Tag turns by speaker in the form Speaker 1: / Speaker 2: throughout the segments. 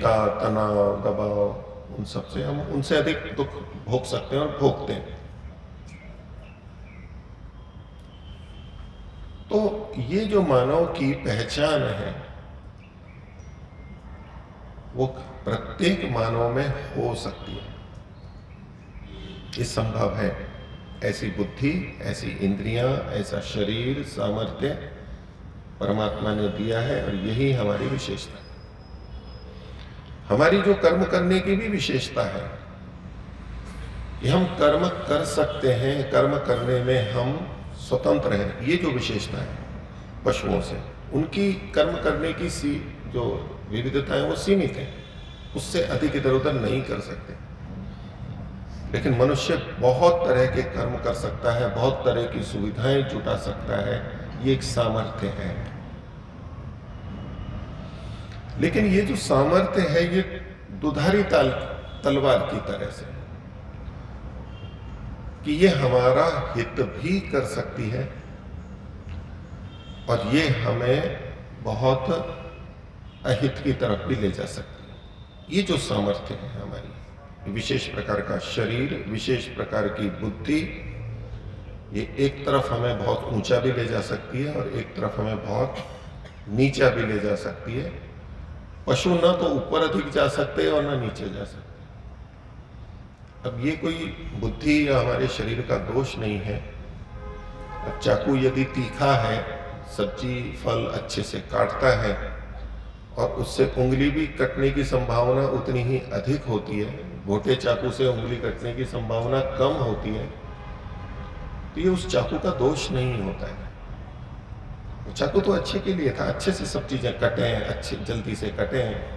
Speaker 1: चिंता, तनाव, दबाव, उन सब से हम उनसे अधिक दुख भोग सकते हैं और भोगते हैं। तो ये जो मानव की पहचान है वो प्रत्येक मानव में हो सकती है, ये संभव है। ऐसी बुद्धि, ऐसी इंद्रियां, ऐसा शरीर, सामर्थ्य परमात्मा ने दिया है और यही हमारी विशेषता है। हमारी जो कर्म करने की भी विशेषता है कि हम कर्म कर सकते हैं, कर्म करने में हम स्वतंत्र हैं, ये जो विशेषता है पशुओं से। उनकी कर्म करने की जो विविधता है वो सीमित है, उससे अधिक इधर उधर नहीं कर सकते। लेकिन मनुष्य बहुत तरह के कर्म कर सकता है, बहुत तरह की सुविधाएं जुटा सकता है, ये एक सामर्थ्य है। लेकिन ये जो सामर्थ्य है ये दुधारी तलवार की तरह से कि ये हमारा हित भी कर सकती है और ये हमें बहुत अहित की तरफ भी ले जा सकती है। ये जो सामर्थ्य है हमारी, विशेष प्रकार का शरीर, विशेष प्रकार की बुद्धि, ये एक तरफ हमें बहुत ऊंचा भी ले जा सकती है और एक तरफ हमें बहुत नीचा भी ले जा सकती है। पशु ना तो ऊपर अधिक जा सकते और ना नीचे जा सकते। अब ये कोई बुद्धि या हमारे शरीर का दोष नहीं है। अब चाकू यदि तीखा है, सब्जी फल अच्छे से काटता है और उससे उंगली भी कटने की संभावना उतनी ही अधिक होती है, मोटे चाकू से उंगली कटने की संभावना कम होती है, तो ये उस चाकू का दोष नहीं होता है। चाकू तो अच्छे के लिए था, अच्छे से सब चीजें कटे हैं, अच्छे जल्दी से कटे हैं।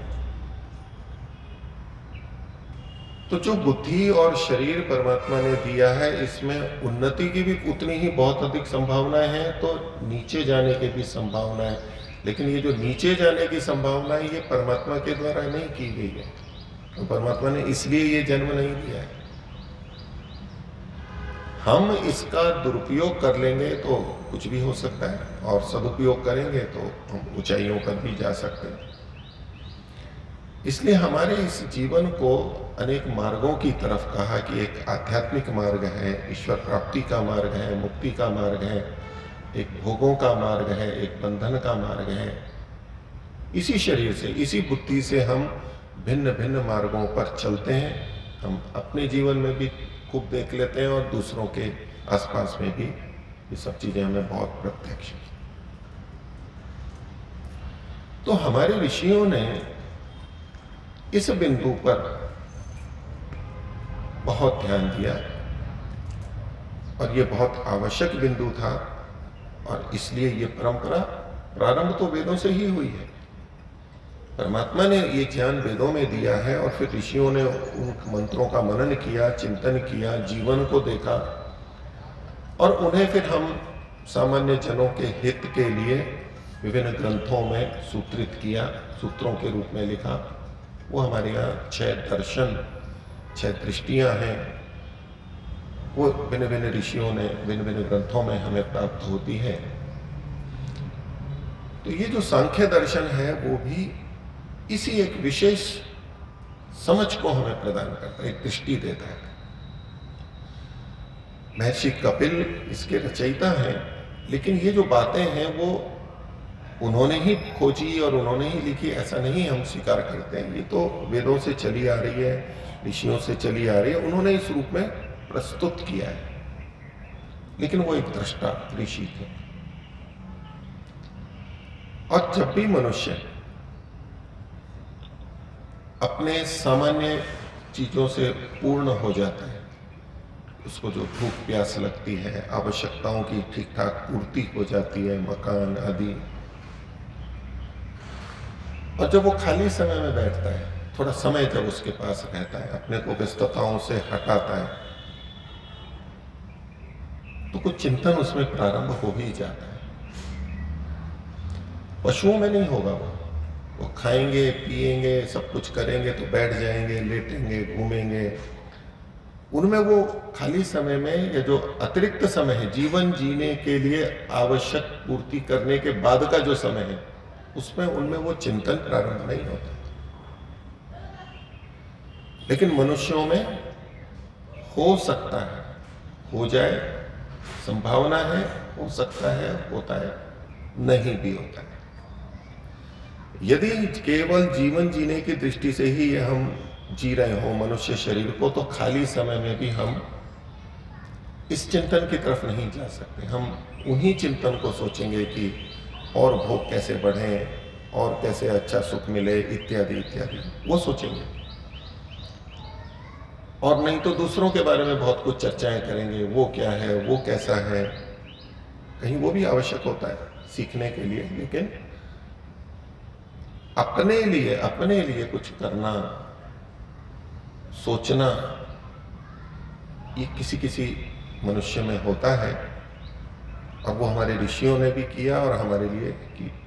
Speaker 1: तो जो बुद्धि और शरीर परमात्मा ने दिया है, इसमें उन्नति की भी उतनी ही बहुत अधिक संभावनाएं हैं, तो नीचे जाने की भी संभावना है। लेकिन ये जो नीचे जाने की संभावना है ये परमात्मा के द्वारा नहीं की गई है, तो परमात्मा ने इसलिए ये जन्म नहीं दिया है। हम इसका दुरुपयोग कर लेंगे तो कुछ भी हो सकता है और सदुपयोग करेंगे तो हम ऊंचाइयों पर भी जा सकते हैं। इसलिए हमारे इस जीवन को अनेक मार्गों की तरफ कहा कि एक आध्यात्मिक मार्ग है, ईश्वर प्राप्ति का मार्ग है, मुक्ति का मार्ग है, एक भोगों का मार्ग है, एक बंधन का मार्ग है। इसी शरीर से, इसी बुद्धि से हम भिन्न भिन्न मार्गों पर चलते हैं। हम अपने जीवन में भी खूब देख लेते हैं और दूसरों के आसपास में भी ये सब चीजें हमें बहुत प्रत्यक्ष। तो हमारे ऋषियों ने इस बिंदु पर बहुत ध्यान दिया और ये बहुत आवश्यक बिंदु था और इसलिए ये परंपरा प्रारंभ तो वेदों से ही हुई है। परमात्मा ने ये ज्ञान वेदों में दिया है और फिर ऋषियों ने उन मंत्रों का मनन किया, चिंतन किया, जीवन को देखा और उन्हें फिर हम सामान्य जनों के हित के लिए विभिन्न ग्रंथों में सूत्रित किया, सूत्रों के रूप में लिखा। वो हमारे यहाँ 6 दर्शन, 6 दृष्टियां हैं, वो भिन्न भिन्न ऋषियों ने भिन्न भिन्न ग्रंथों में हमें प्राप्त होती है। तो ये जो सांख्य दर्शन है वो भी इसी एक विशेष समझ को हमें प्रदान करता है, एक दृष्टि देता है। महर्षि कपिल इसके रचयिता हैं, लेकिन ये जो बातें हैं वो उन्होंने ही खोजी और उन्होंने ही लिखी ऐसा नहीं हम स्वीकार करते हैं। ये तो वेदों से चली आ रही है, ऋषियों से चली आ रही है, उन्होंने इस रूप में प्रस्तुत किया है। लेकिन वो एक दृष्टा ऋषि थे। और जब भी मनुष्य अपने सामान्य चीजों से पूर्ण हो जाता है, उसको जो भूख प्यास लगती है, आवश्यकताओं की ठीक ठाक पूर्ति हो जाती है, मकान आदि, और जब वो खाली समय में बैठता है, थोड़ा समय जब उसके पास रहता है, अपने को व्यस्तताओं से हटाता है, तो कुछ चिंतन उसमें प्रारंभ हो ही जाता है। पशुओं में नहीं होगा। वो खाएंगे, पिएंगे, सब कुछ करेंगे तो बैठ जाएंगे, लेटेंगे, घूमेंगे। उनमें वो खाली समय में या जो अतिरिक्त समय है जीवन जीने के लिए आवश्यक पूर्ति करने के बाद का जो समय है, उसमें उनमें वो चिंतन प्रारंभ नहीं होता। लेकिन मनुष्यों में हो सकता है, हो जाए, संभावना है, हो सकता है, होता है, नहीं भी होता है। यदि केवल जीवन जीने की दृष्टि से ही ये हम जी रहे हो मनुष्य शरीर को, तो खाली समय में भी हम इस चिंतन की तरफ नहीं जा सकते। हम उन्हीं चिंतन को सोचेंगे कि और भोग कैसे बढ़ें और कैसे अच्छा सुख मिले इत्यादि इत्यादि, वो सोचेंगे। और नहीं तो दूसरों के बारे में बहुत कुछ चर्चाएं करेंगे, वो क्या है, वो कैसा है। कहीं वो भी आवश्यक होता है सीखने के लिए, लेकिन अपने लिए कुछ करना, सोचना, ये किसी किसी मनुष्य में होता है। और वो हमारे ऋषियों ने भी किया और हमारे लिए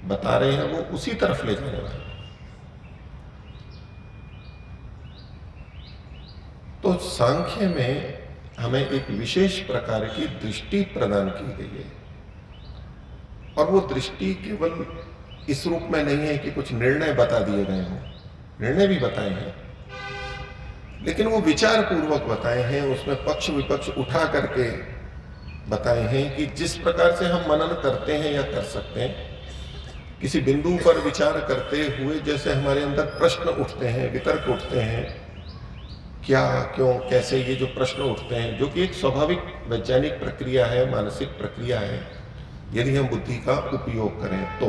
Speaker 1: बता रहे हैं, वो उसी तरफ ले जाने वाले। तो सांख्य में हमें एक विशेष प्रकार की दृष्टि प्रदान की गई है, और वो दृष्टि केवल इस रूप में नहीं है कि कुछ निर्णय बता दिए गए हों, निर्णय भी बताए हैं, लेकिन वो विचार पूर्वक बताए हैं, उसमें पक्ष विपक्ष उठा करके बताए हैं कि जिस प्रकार से हम मनन करते हैं या कर सकते हैं, किसी बिंदु पर विचार करते हुए जैसे हमारे अंदर प्रश्न उठते हैं, वितर्क उठते हैं, क्या, क्यों, कैसे, ये जो प्रश्न उठते हैं, जो कि एक स्वाभाविक वैज्ञानिक प्रक्रिया है, मानसिक प्रक्रिया है, यदि हम बुद्धि का उपयोग करें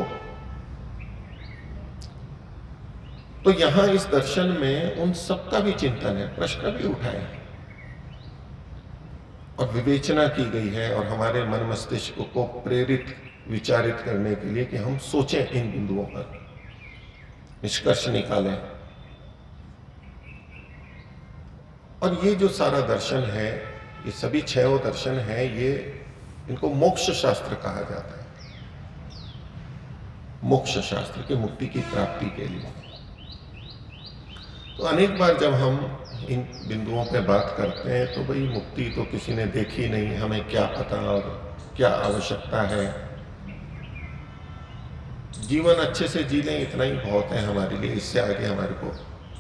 Speaker 1: तो यहां इस दर्शन में उन सबका भी चिंतन है, प्रश्न भी उठाए और विवेचना की गई है, और हमारे मन मस्तिष्क को प्रेरित, विचारित करने के लिए कि हम सोचें इन बिंदुओं पर, निष्कर्ष निकालें। और ये जो सारा दर्शन है, ये सभी छहों दर्शन है, ये इनको मोक्ष शास्त्र कहा जाता है। मोक्ष शास्त्र की मुक्ति की प्राप्ति के लिए। तो अनेक बार जब हम इन बिंदुओं पे बात करते हैं तो भाई मुक्ति तो किसी ने देखी नहीं, हमें क्या पता और क्या आवश्यकता है, जीवन अच्छे से जी लें इतना ही बहुत है हमारे लिए, इससे आगे हमारे को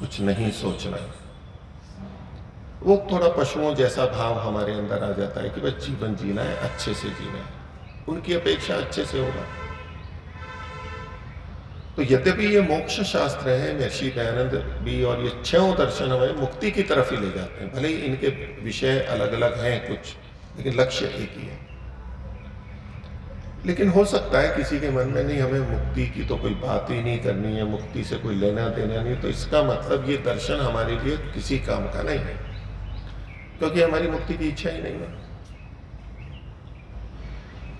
Speaker 1: कुछ नहीं सोचना है। वो थोड़ा पशुओं जैसा भाव हमारे अंदर आ जाता है कि बस जीवन जीना है, अच्छे से जीना है, उनकी अपेक्षा अच्छे से होगा। तो यद्यपि ये मोक्ष शास्त्र है, महर्षि दयानंद भी, और ये छहों दर्शन हमें मुक्ति की तरफ ही ले जाते हैं। भले ही इनके विषय अलग अलग हैं कुछ, लेकिन लक्ष्य एक ही है। लेकिन हो सकता है किसी के मन में नहीं, हमें मुक्ति की तो कोई बात ही नहीं करनी है, मुक्ति से कोई लेना देना नहीं, तो इसका मतलब ये दर्शन हमारे लिए किसी काम का नहीं है, क्योंकि हमारी मुक्ति की इच्छा ही नहीं है।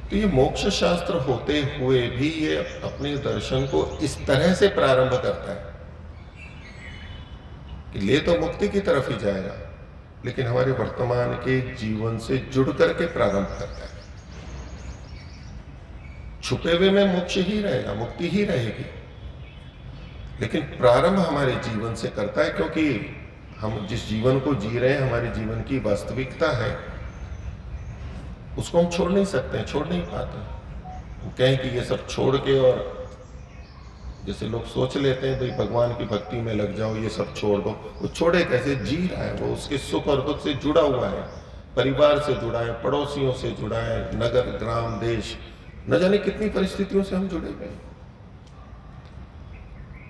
Speaker 1: तो ये मोक्ष शास्त्र होते हुए भी ये अपने दर्शन को इस तरह से प्रारंभ करता है कि ले तो मुक्ति की तरफ ही जाएगा, लेकिन हमारे वर्तमान के जीवन से जुड़ करके प्रारंभ करता है। छुपे हुए में मोक्ष ही रहेगा, मुक्ति ही रहेगी, लेकिन प्रारंभ हमारे जीवन से करता है, क्योंकि हम जिस जीवन को जी रहे हैं, हमारे जीवन की वास्तविकता है, उसको हम छोड़ नहीं सकते हैं, छोड़ नहीं पाते। हम कहें कि ये सब छोड़ के, और जैसे लोग सोच लेते हैं भाई भगवान की भक्ति में लग जाओ, ये सब छोड़ दो, वो छोड़े कैसे? जी रहा है, वो उसके सुख और दुख से जुड़ा हुआ है, परिवार से जुड़ा है, पड़ोसियों से जुड़ा है, नगर ग्राम देश, न जाने कितनी परिस्थितियों से हम जुड़े हुए हैं।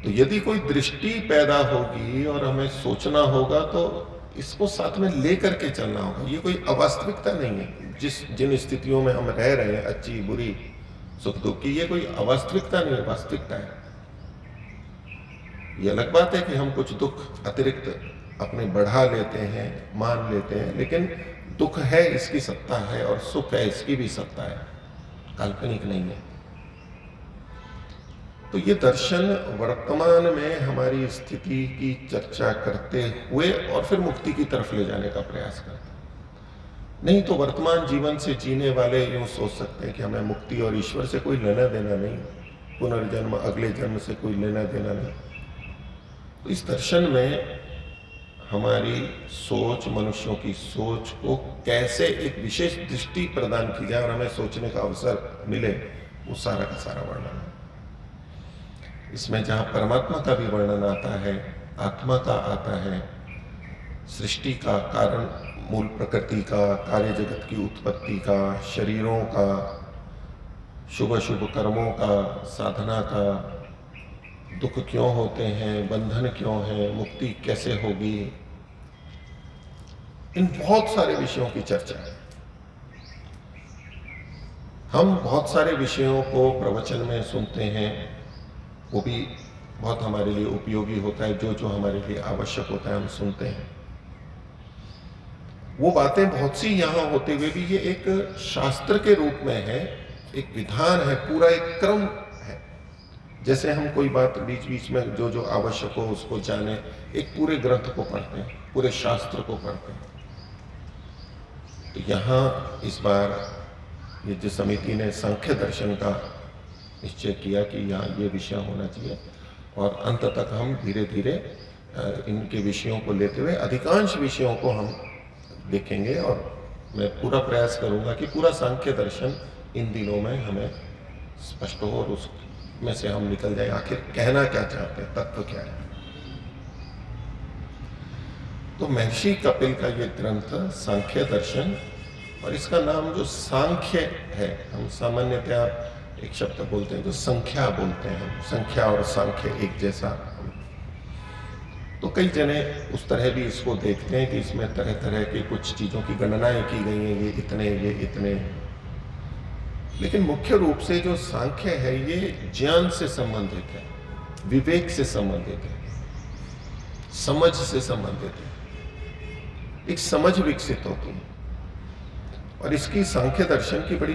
Speaker 1: तो यदि कोई दृष्टि पैदा होगी और हमें सोचना होगा, तो इसको साथ में लेकर के चलना होगा। ये कोई अवास्तविकता नहीं है, जिन स्थितियों में हम रह रहे हैं, अच्छी बुरी सुख दुख की, ये कोई अवास्तविकता नहीं है, वास्तविकता है। ये अलग बात है कि हम कुछ दुख अतिरिक्त अपने बढ़ा लेते हैं, मान लेते हैं, लेकिन दुख है, इसकी सत्ता है, और सुख है, इसकी भी सत्ता है, काल्पनिक नहीं है। तो ये दर्शन वर्तमान में हमारी स्थिति की चर्चा करते हुए और फिर मुक्ति की तरफ ले जाने का प्रयास करता है। नहीं तो वर्तमान जीवन से जीने वाले यूं सोच सकते हैं कि हमें मुक्ति और ईश्वर से कोई लेना देना नहीं, पुनर्जन्म, अगले जन्म से कोई लेना देना नहीं। तो इस दर्शन में हमारी सोच, मनुष्यों की सोच को कैसे एक विशेष दृष्टि प्रदान की जाए और हमें सोचने का अवसर मिले, वो सारा का सारा वर्णन है। इसमें जहाँ परमात्मा का भी वर्णन आता है, आत्मा का आता है, सृष्टि का कारण, मूल प्रकृति का, कार्य जगत की उत्पत्ति का, शरीरों का, शुभ अशुभ कर्मों का, साधना का, दुख क्यों होते हैं, बंधन क्यों है, मुक्ति कैसे होगी, इन बहुत सारे विषयों की चर्चा है। हम बहुत सारे विषयों को प्रवचन में सुनते हैं, वो भी बहुत हमारे लिए उपयोगी होता है, जो जो हमारे लिए आवश्यक होता है हम सुनते हैं। वो बातें बहुत सी यहाँ होते हुए भी ये एक शास्त्र के रूप में है, एक विधान है, पूरा एक क्रम है। जैसे हम कोई बात बीच बीच में जो जो आवश्यक हो उसको जाने, एक पूरे ग्रंथ को पढ़ते हैं, पूरे शास्त्र को पढ़ते हैं। तो यहाँ इस बार ये जो समिति ने सांख्य दर्शन का निश्चय किया कि यहाँ ये विषय होना चाहिए, और अंत तक हम धीरे धीरे इनके विषयों को लेते हुए अधिकांश विषयों को हम देखेंगे, और मैं पूरा प्रयास करूंगा कि पूरा सांख्य दर्शन इन दिनों में हमें स्पष्ट हो और उसमें से हम निकल जाए आखिर कहना क्या चाहते हैं, तत्व क्या है। तो महर्षि कपिल का ये ग्रंथ सांख्य दर्शन, और इसका नाम जो सांख्य है, हम सामान्यतया एक शब्द बोलते हैं जो संख्या बोलते हैं, संख्या और सांख्य एक जैसा। तो कई जने उस तरह भी इसको देखते हैं कि इसमें तरह तरह की कुछ चीज़ों की गणनाएं की गई हैं, ये इतने। लेकिन मुख्य रूप से जो सांख्य है ये ज्ञान से संबंधित है, विवेक से संबंधित है, समझ से संबंधित है, एक समझ विकसित होती है। और इसकी सांख्य दर्शन की बड़ी